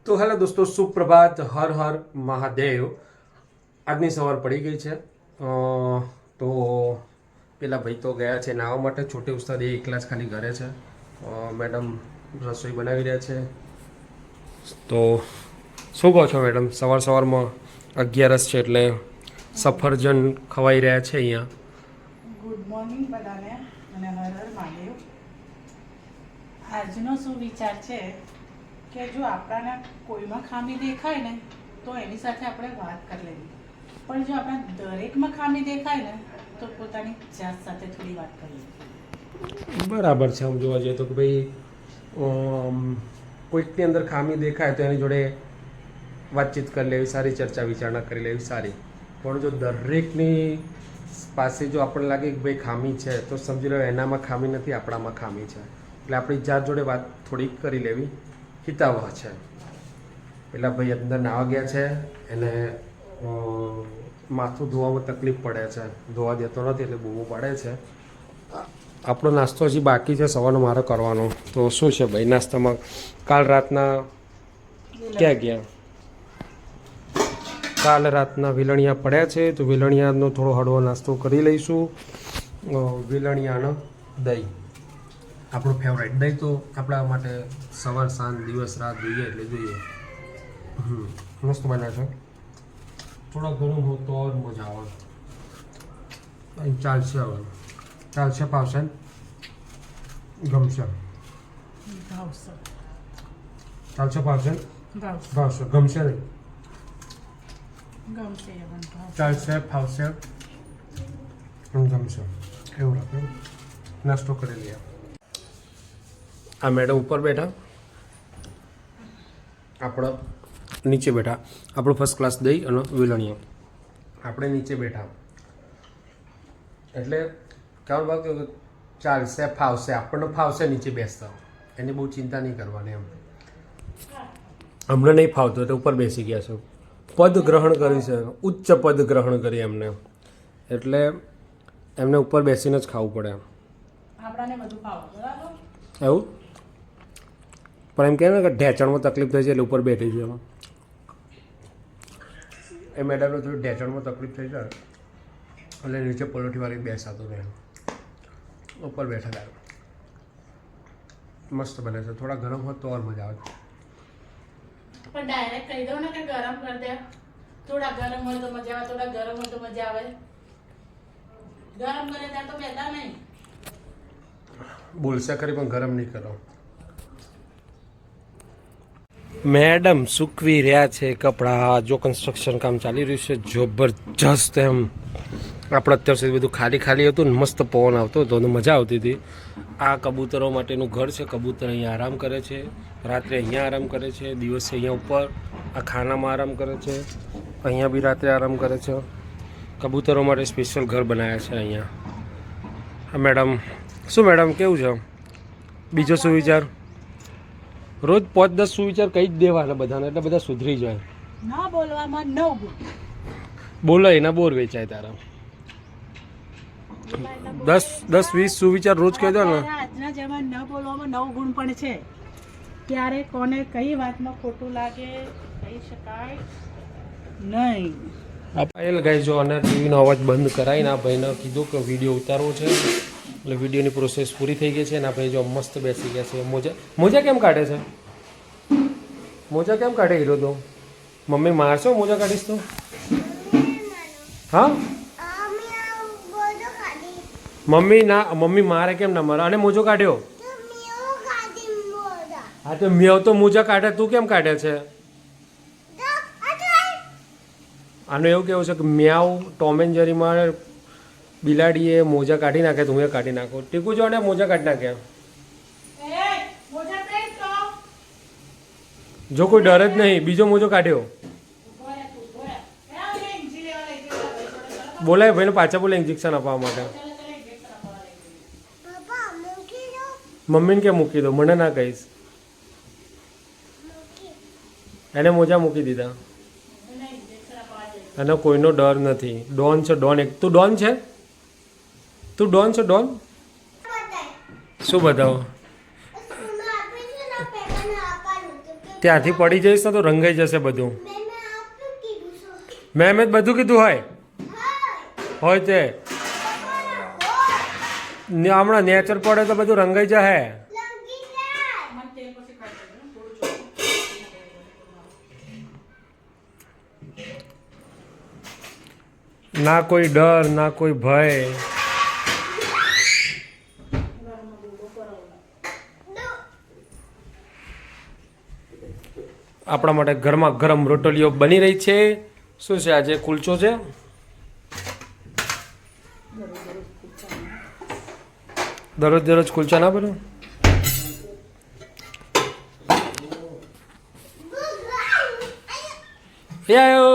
તો હેલો દોસ્તો, સુપ્રભાત, હર હર મહાદેવ. આજની સવાર પડી ગઈ છે. તો પેલા ભાઈ તો ગયા છે નાહવા માટે. છોટે ઉસ્તાદ એ એકલા જ ખાલી ઘરે છે. મેડમ રસોઈ બનાવી રહ્યા છે. તો શું કહો છો મેડમ? સવાર સવારમાં 11 છે એટલે સફરજન ખવાઈ રહ્યા છે અહીંયા. ગુડ મોર્નિંગ બધાને અને હર હર મહાદેવ. આજનો શું વિચાર છે કે જો આપણાને કોઈમાં ખામી દેખાય ને તો એની સાથે આપણે વાત કરી લેવી, પણ જો આપણા દરેકમાં ખામી દેખાય ને તો પોતાની જાત સાથે થોડી વાત કરી લેવી. બરાબર છે. આમ જોવા જઈએ તો કે ભાઈ કોઈકની અંદર ખામી દેખાય તો એની જોડે વાતચીત કરી લેવી સારી, ચર્ચા વિચારણા કરી લેવી સારી. પણ જો દરેકની પાસે જો આપણને લાગે કે ભાઈ ખામી છે તો સમજી લો એનામાં ખામી નથી, આપણામાં ખામી છે. એટલે આપણી જાત જોડે વાત થોડીક કરી લેવી હિતાવહ છે. પેલા ભાઈ અંદર નાવા ગયા છે, એને માથું ધોવામાં તકલીફ પડે છે, ધોવા દેતો નથી એટલે બૂમો પાડે છે. આપણો નાસ્તો હજી બાકી છે સવારનો મારે કરવાનો. તો શું છે ભાઈ નાસ્તામાં? કાલ રાતના ક્યાં ગયા? કાલ રાતના વેલણિયા પડ્યા છે તો વેલણિયાનો થોડો હળવો નાસ્તો કરી લઈશું. વેલણિયાનો દહીં, આપણું ફેવરેટ દહીં તો આપણા માટે સવાર સાંજ દિવસ રાત જોઈએ એટલે જોઈએ. મસ્ત બન્યા છે. થોડા ઘણું હું તો મજા આવે. અહીં ચાલશે, હવે ચાલશે, ફાવશે, ગમશે, ચાલશે, ફાવશે, ભાવશે, ગમશે નહીં, ચાલશે, ફાવશે અને ગમશે એવું રાખે. નાસ્તો કરી લઈએ. આ મેડમ ઉપર બેઠા, આપણે નીચે બેઠા. આપણું ફર્સ્ટ ક્લાસ દહીં અને વેલણીઓ, આપણે નીચે બેઠા. એટલે કહેવાનું ભાગ કે ચાલશે, ફાવશે, આપણને ફાવશે નીચે બેસતા, એની બહુ ચિંતા નહીં કરવાની. એમ અમને નહીં ફાવતું એટલે ઉપર બેસી ગયા છે. પદ ગ્રહણ કરી છે, ઉચ્ચ પદ ગ્રહણ કરી એમને, એટલે એમને ઉપર બેસીને જ ખાવું પડે. આપણાને બધું ખાવા બરાબર એવું પણ એમ કહે ને કે ઢેચણમાં તકલીફ થઈ છે એટલે ઉપર બેઠી છે. એ મેડમને થોડી ઢેચણમાં તકલીફ થઈ જાય એટલે નીચે પલોઠીવાળી બેસાતું રહે, ઉપર બેઠા થાય. મસ્ત બને છે. થોડા ગરમ હોત તો ઓર મજા આવે. પણ ડાયરેક્ટ કહી દો ને કે ગરમ કરી દે. થોડા ગરમ હોય તો મજા આવે, થોડા ગરમ હોય તો મજા આવે. ગરમ કરે ત્યાં તો બેઠા નહીં. બોલશે ખરી પણ ગરમ નહીં કરો. મેડમ સૂકવી રહ્યા છે કપડાં. જો કન્સ્ટ્રક્શન કામ ચાલી રહ્યું છે જબરજસ્ત. એમ આપણે અત્યાર સુધી બધું ખાલી ખાલી હતું ને મસ્ત પવન આવતો હતો અને મજા આવતી હતી. આ કબૂતરો માટેનું ઘર છે. કબૂતર અહીંયા આરામ કરે છે, રાત્રે અહીંયા આરામ કરે છે, દિવસે અહીંયા ઉપર આ ખાનામાં આરામ કરે છે, અહીંયા બી રાત્રે આરામ કરે છે. કબૂતરો માટે સ્પેશિયલ ઘર બનાવ્યા છે અહીંયા. હા મેડમ. શું મેડમ કેવું છે? બીજો શું વિચાર? રોજ 5-10 સુવિચાર કહી જ દેવાના બધાને એટલે બધા સુધરી જાય. ના બોલવામાં 9 ગુણ. બોલો એના બોર વેચાય તારા. 10-20 સુવિચાર રોજ કહી દો ને. આજના જમાનામાં ન બોલવામાં 9 ગુણ પણ છે. ક્યારે કોને કઈ વાતમાં ખોટું લાગે કહી શકાય નહીં. પાયલ ગાઈ જો અને ટીવીનો અવાજ બંધ કરાવીને આ ભાઈને કીધું કે વિડીયો ઉતારવો છે એટલે વિડીયોની પ્રોસેસ પૂરી થઈ ગઈ છે. અને આ ભાઈ જો મસ્ત બેસી ગયા છે. મોજા કેમ કાઢે છે? મોજા કેમ કાઢે હીરો? તો મમ્મી મારશો મોજા કાઢીશ તો? હા મમ્મી મારે કેમ ના મારે? અને મોજો કાઢ્યો. હા તો મેવ તો મોજા કાઢે, તું કેમ કાઢે છે? આનું એવું કેવું છે કે મ્યાઉ ટોમ એન્ડ જેરીમાં બિલાડીએ મોજા કાઢી નાખે, તું એ કાઢી નાખો. ટીકુ જો ને મોજા કાઢી નાખ્યા. જો કોઈ ડર જ નહીં, બીજો મોજો કાઢ્યો. બોલાય ભાઈને પાછા બોલે ઇન્જેક્શન આપવા માટે. મમ્મીને કે મૂકી દો, મને ના કહીશ. એને મોજા મૂકી દીધા. અને કોઈનો ડર નથી. ડોન છે, ડોન. એક તું ડોન છે? તું ડોન છે? ડોન શું બતાવો? ત્યાંથી પડી જઈશ ને તો રંગાઈ જશે બધું. મેં જ બધું કીધું હોય તે હમણાં નેચર પડે તો બધું રંગાઈ જશે. ના કોઈ ડર ના કોઈ ભય. આપણા માટે ગરમા ગરમ રોટલીઓ બની રહી છે. શું છે આજે? કુલચો છે. દરરોજ કુલચા ના બને. એ આયો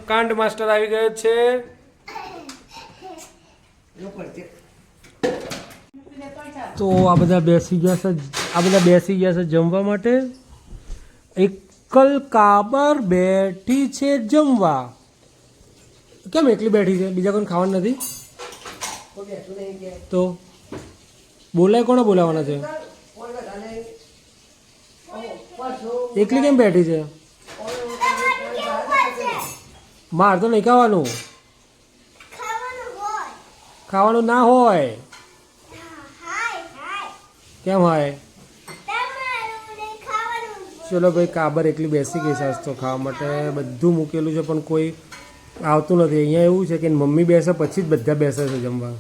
કાંડ માસ્ટર આવી ગયો છે. તો આ બધા બેસી ગયા છે જમવા માટે. એકલ કાબર બેઠી છે જમવા. કેમ એકલી બેઠી છે? બીજા કોઈ ખાવાનું નથી તો બોલાય? કોને બોલાવવાના છે? એકલી કેમ બેઠી છે? માર તો નહીં ખાવાનું. ખાવાનું ના હોય. કેમ હોય? ચલો ભાઈ, કાબર એકલી બેસી ગઈ છે તો ખાવા માટે. બધું મૂકેલું છે પણ કોઈ આવતું નથી. અહીંયા એવું છે કે મમ્મી બેસે પછી જ બધા બેસે છે જમવા.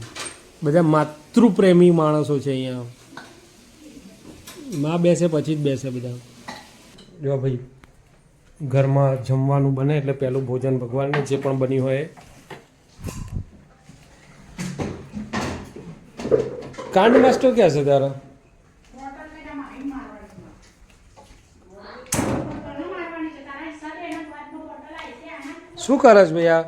બધા માતૃપ્રેમી માણસો છે અહીંયા. માં બેસે પછી જ બેસે બધા. જો ભાઈ, ઘરમાં જમવાનું બને એટલે પહેલું ભોજન ભગવાનને જે પણ બન્યું હોય. કાંડ માસ્ટર ક્યાં છે તારા? શું કરે છે ભાઈ આ?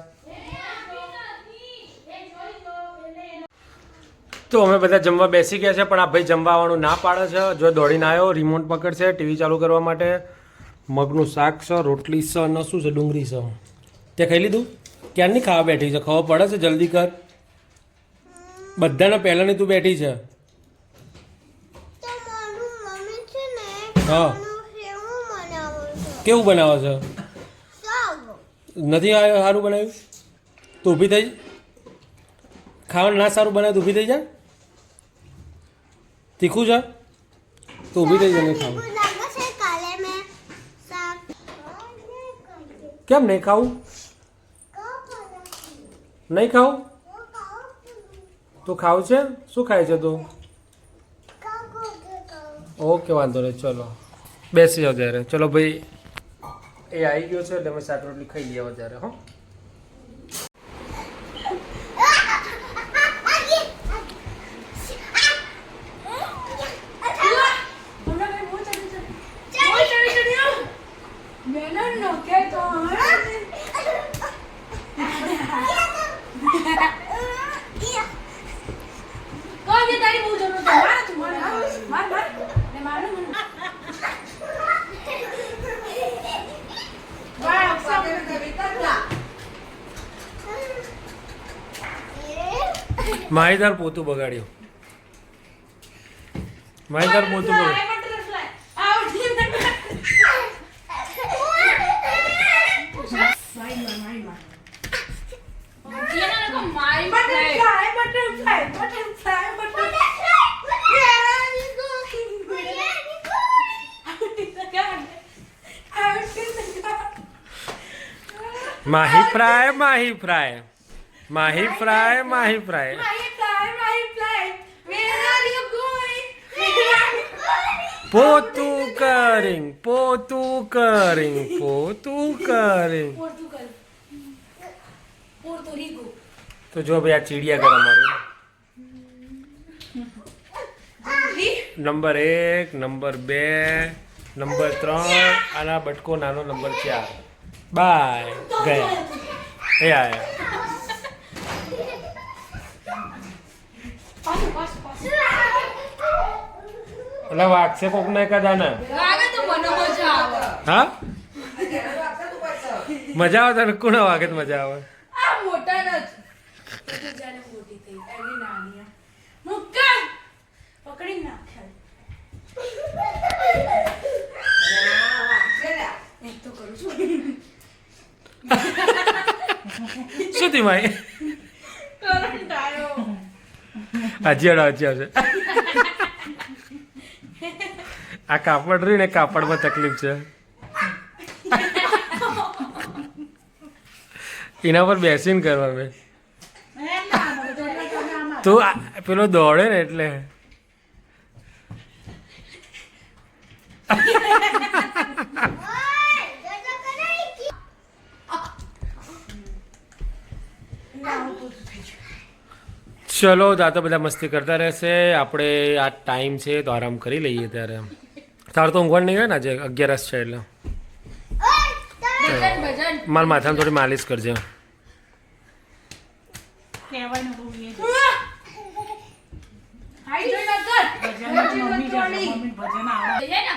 તો અમે બધા જમવા બેસી ગયા છે પણ આ ભાઈ જમવા આવવાનું ના પાડે છે. જો દોડીને આવ્યો, રિમોટ પકડશે ટીવી ચાલુ કરવા માટે. મગનું શાક છે, રોટલી છે અને શું છે? ડુંગળી છે. તે ખાઈ લીધું? ક્યારની ખાવા બેઠી છે? ખબર પડે છે? જલ્દી કર. બધાને પહેલાંની તું બેઠી છે. હા, કેવું બનાવે છે? નથી સારું બનાવ્યું તો ઊભી થઈ. ખાવાનું ના સારું બનાવે તો ઊભી થઈ જા. તીખું છે તો ઊભી થઈ જાય. નહીં ખાવું. કેમ નહીં ખાવું? નહીં ખાવું તો ખાવું છે? શું ખાય છે તું? ઓકે, વાંધો નહીં. ચલો બેસી જાઓ ત્યારે. ચલો ભાઈ, એ આવી ગયો છે એટલે અમે શાક રોટલી ખાઈ લઈએ ત્યારે. હો, માહિદાર પોતું બગાડ્યું. માહિદાર પોતું બગાડ્યું. માહી ફ્રાય, માહી ફ્રાય, માહી ફ્રાય, માહી ફ્રાય. પોતું કરિંગ, પોતું કરિંગ, પોતું કરિંગ. તો જો ભાઈ, આ ચીડિયાઘર અમારું. નંબર 1, નંબર 2, નંબર 3, આના બટકો નાનો નંબર 4. બાય, ગયા. એ આયા. એટલે વાગશે કોક ને કદાને. હા, મજા આવે તને? કોને વાગે તો મજા આવે? પકડી નાખ્યા. થયું ભાઈ? કરંટ આવ્યો. હજી આવશે. આ કાપડ રહ્યું ને, કાપડમાં તકલીફ છે. એના પર બેસીને કરવા મેં તું પેલો દોડે ને એટલે ચલો આ તો બધા મસ્તી કરતા રહેશે. આપણે આ ટાઈમ છે તો આરામ કરી લઈએ. ત્યારે તાર તો ઊંઘવાનું નહીં હોય ને, આજે 11 છે એટલે મારા માથામાં થોડી માલિશ કરજે. કહેવાનું બહુ એ છે. હાઈ જોઈ ના કર. ભજન મમ્મી ભજન આવડે. જઈએ ને.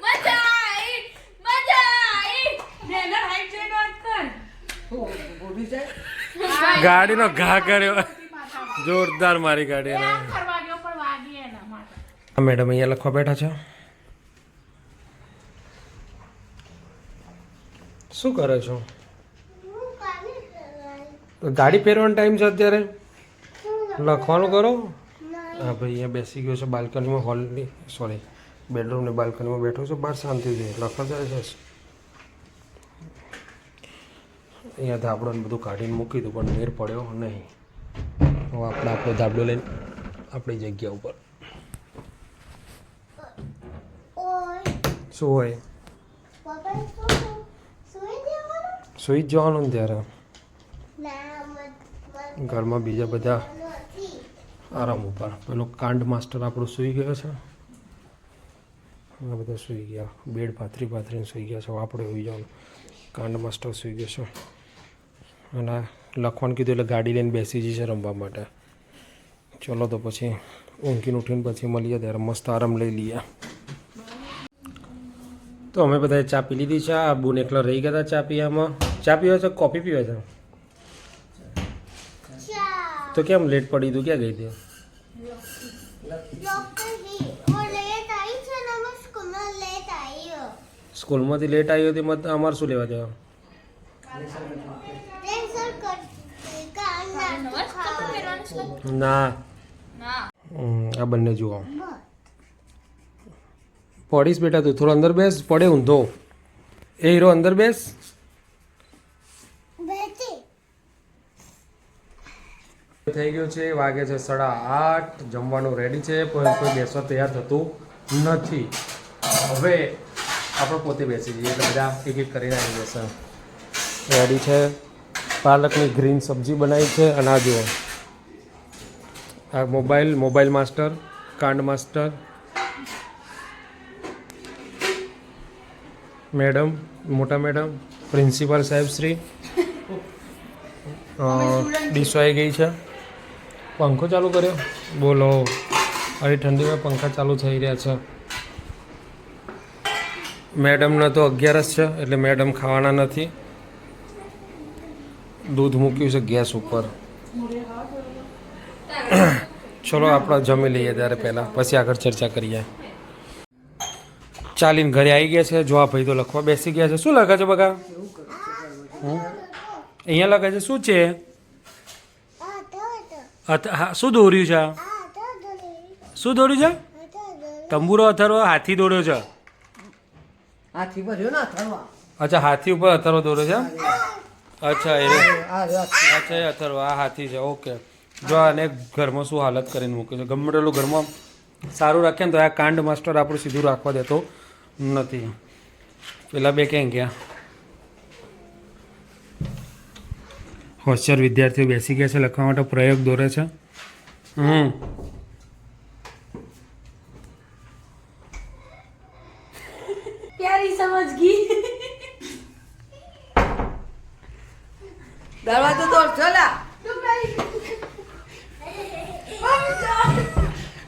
મજા આવી. બેનર હાઈ જોઈ ના કર. ગાડીનો ઘા કર્યો જોરદાર મારી ગાડી. ફરવા ગયો પણ વાગી એના માટે. મેડમ અહીંયા લખવા બેઠા છે. શું કરે છો? ગાડી ફેરવાનો ટાઈમ છે અત્યારે, લખવાનું કરો. હા ભાઈ અહીંયા બેસી ગયો છે બાલ્કનીમાં, હોલની સોરી બેડરૂમની બાલ્કનીમાં બેઠો છે. બહાર શાંતિથી લખવા જાય છે. અહીંયા ધાબળો ને બધું કાઢીને મૂકી દઉં પણ મેર પડ્યો નહીં. હવે આપણે આપણો ધાબળો લઈને આપણી જગ્યા ઉપર. શું હોય? સુઈ જ જવાનું ને ત્યારે. ઘરમાં બીજા બધા આરામ ઉપર. પેલો કાંડ માસ્ટર આપણો સૂઈ ગયો છે. આ બધા સૂઈ ગયા, બેડ પાથરીને સૂઈ ગયા છે. આપણે હોઈ જવાનું. કાંડ માસ્ટર સૂઈ ગયો છે અને લખવાનું કીધું એટલે ગાડી લઈને બેસી જશે રમવા માટે. ચલો તો પછી ઊંઘીને ઉઠીને પછી મળીએ ત્યારે મસ્ત આરામ લઈ લઈએ. તો અમે બધાએ ચા પી લીધી છે. આ બુન એકલા રહી ગયા હતા ચા પીવામાં. ચા પીવા છે કોફી પીવા છે? તો કેમ લેટ પડી? તું ક્યાં ગઈ હતી? સ્કૂલમાંથી લેટ આવી હતી, મત અમારે શું લેવા જવા? ના આ બંને જુઓ. પડીશ બેટા, તું થોડો અંદર બેસ. પડે ઊંધો. એ હીરો અંદર બેસ. થઈ ગયું છે, વાગે છે 8:30. જમવાનું રેડી છે પણ કોઈ બેસવા તૈયાર થતું નથી. હવે આપણે પોતે બેસી જઈએ એટલે બધા એક એક કરીને આવી જશે. રેડી છે. પાલકની ગ્રીન સબ્જી બનાવી છે. અને આ જુઓ આ મોબાઈલ માસ્ટર, કાંડ માસ્ટર, મેડમ, મોટા મેડમ, પ્રિન્સિપાલ સાહેબ શ્રી. ડીશો આવી ગઈ છે. પંખો ચાલુ કર્યો. બોલો, આવી ઠંડીમાં પંખા ચાલુ થઈ રહ્યા છે. મેડમને તો 11 છે એટલે મેડમ ખાવાના નથી. દૂધ મૂક્યું છે ગેસ ઉપર. ચલો આપણે જમી લઈએ ત્યારે પહેલાં, પછી આગળ ચર્ચા કરીએ. ચાલીને ઘરે આવી ગયા છે. જો આ ભાઈ તો લખવા બેસી ગયા છે. શું લખે છે બગા? અહીંયા લખે છે. શું છે? હા, શું દોર્યું છે? શું દોર્યું છે? તંબુરો અથર્વો. હાથી દોર્યો છે. હાથી ભર્યો ને અથર્વા. અચ્છા, હાથી ઉપર અથર્વો દોર્યો છે. અચ્છા એ અથર્વો. આ હાથી છે. ઓકે. જો આને ઘરમાં શું હાલત કરીને મૂકે છે. ગમે તેટલું ઘરમાં સારું રાખે ને તો આ કાંડ માસ્ટર આપણું સીધું રાખવા દેતો નથી. પેલા બે ક્યાં ગયા? હોશિયાર વિદ્યાર્થીઓ બેસી ગયા છે લખવા માટે. પ્રયોગ દોરે છે. प्यारी समझ गई. દરવાજો તોડ ચલા.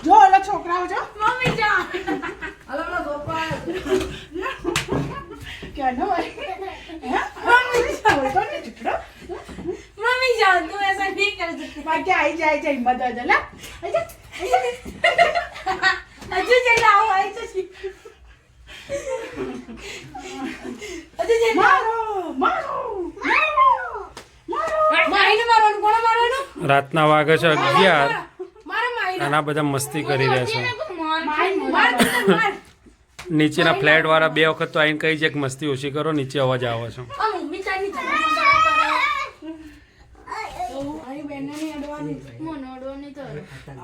જો ઓલા છોકરાઓ જો मम्मी जान. અલગ અલગ સોપા. ક્યાંનો હોય? मम्मी जान तुम ऐसा नहीं कर सकते. બાકી આવી જાય હિંમત હોય લા. हजू चला आओ आई तो રાતના વાગે છે 11 મારા માઈ અને આ બધા મસ્તી કરી રહ્યા છે માર નીચેના ફ્લેટ વાળા 2 વખત તો આવીને કહી છે કે મસ્તી ઓછી કરો, નીચે અવાજ આવે છે. આ મમ્મી ચાની ધમાલ કરે મારી બેનની અડવાની મને અડવાની તો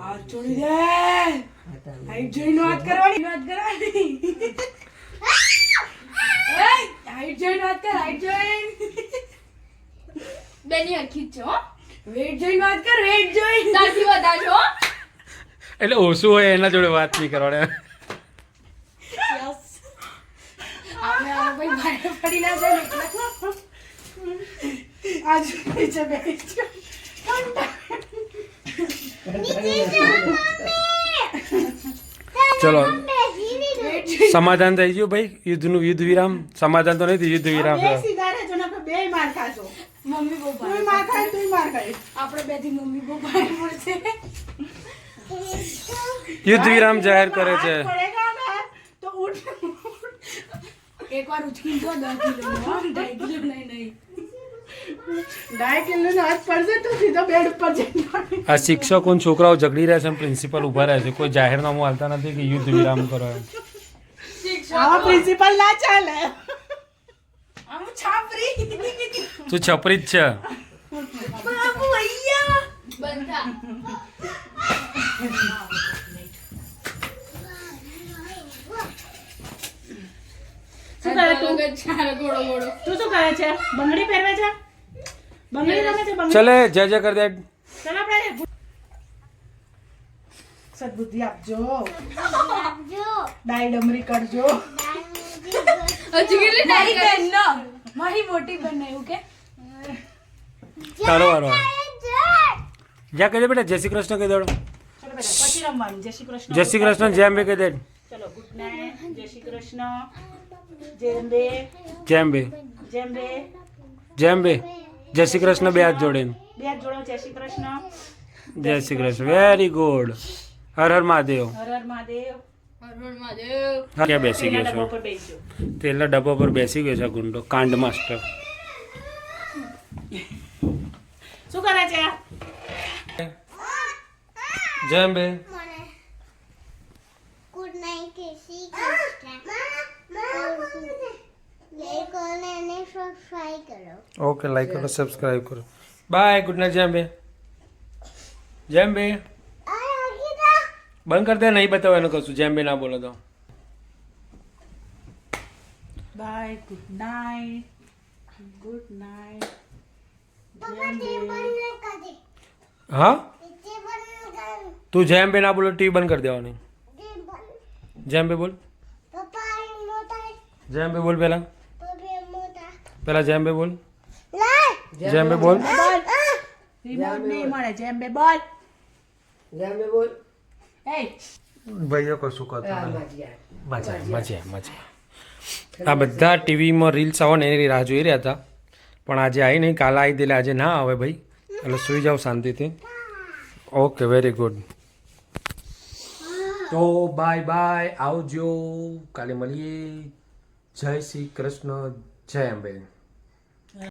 આ છોડી દે હાઈટ જોઈને વાત કરવાની એ હાઈટ જોઈને વાત કર હાઈટ જોઈને બેની અખી છે હો વેટ જોઈને વાત કર વેટ જોઈને તાથી વધારજો એટલે ઓછું હોય એના જોડે વાત નહીં કરવાની. આપણે આ ભાઈ ભારે પડી ના જાય એટલે આજ નીચે બેસજો. ચલો સમાધાન થઈ ગયું ભાઈ, યુદ્ધ વિરામ. સમાધાન તો નહીં થયું, યુદ્ધ વિરામ બે થયો. સીધા રહેજો નકર બેય માર ખાશો. મમ્મી બહુ તું માર ખાય તું માર ખાય. આપણે બે થી મમ્મી બહુ ભારે પડશે યુદ્ધ વિરામ જાહેર કરે છે. હાથ પડેગા ના તો ઉઠ. એકવાર ઉચકી તો 10 કિલો નો 2 કિલો નહીં 2 કિલો નો હાથ પડશે તો સીધો બેડ ઉપર જઈને પડે. આ શિક્ષકો અને છોકરાઓ ઝઘડી રહ્યા છે, પ્રિન્સિપલ ઉભા રહ્યા છે, કોઈ જાહેરનામું હાલતા નથી કે યુદ્ધ વિરામ કરો એમ. આવા પ્રિન્સિપલ ના ચાલે. આમ છાપરી તું છપરી જ છે. બાબુ અહીંયા બંધા શું કરે તું? ગોળો ગોળો તું શું કરે છે? બંગડી પહેરવે છે? બંગડી રમે છે બંગડી? ચલે જય કર દે. ચાલ આપણે સદબુદ્ધિ આપજો. ડાઈ ડમરી કરજો. હજુ કેટલી નાની બેન નો મારી મોટી બેન એવું કે તારો વારો જ્યાં કહી દે બેટા, જય શ્રી કૃષ્ણ કહી દેડો. ચલો બેટા પછી રમવાનું. જય શ્રી કૃષ્ણ. જય શ્રી કૃષ્ણ જેમ બે કહી દે. ચલો ગુડ નાઇટ. જય શ્રી કૃષ્ણ. જેમ બે જેમ બે જેમ બે જેમ બે જય શ્રી કૃષ્ણ બે હાથ જોડીને. બે હાથ જોડો. જય શ્રી કૃષ્ણ. જય શ્રી કૃષ્ણ. Very good. હર હર મહાદેવ. હર હર મહાદેવ. હરહર મહાદેવ ક્યાં બેસી તેના ગયો ડબ્બા છો? પર બેસજો. તેલના ડબ્બા પર બેસી ગયો છે ગુંડો, કાંડ માસ્ટર. શું કરે છે? જેમ બે good night Shri Krishna like અને સબસ્ક્રાઇબ કરો. ઓકે, લાઈક કરો, સબસ્ક્રાઇબ કરો. બાય, ગુડ નાઇટ જેમ બે. જેમ બે બંધ કર દે, નહીં બતાવવાનું કશું. જેમ બે ના બોલો તો. Bye. Good night. Good night. હા, તું જેમ બે ના બોલો, ટીવી બંધ કરી દેવાની. જેમ બે બોલ. જેમ બે બોલ પેલા. પેલા જેમ બે બોલ. જેમ બે બોલ. રિમોટ નહીં મળે. જેમ બે બોલ. જેમ બે બોલ એ ભાઈઓ કશું કરતો આ નહીં. મજા મજા મજા. આ બધા ટીવીમાં રીલ્સ આવો ને એની રાહ જોઈ રહ્યા હતા, પણ આજે આવી નહીં. કાલે આવી દેલે, આજે ના આવે ભાઈ. એટલે સુઈ જાઓ શાંતિથી. Okay, very good. તો બાય બાય, આવજો. કાલે મળીએ. જય શ્રી કૃષ્ણ. જય અંબે.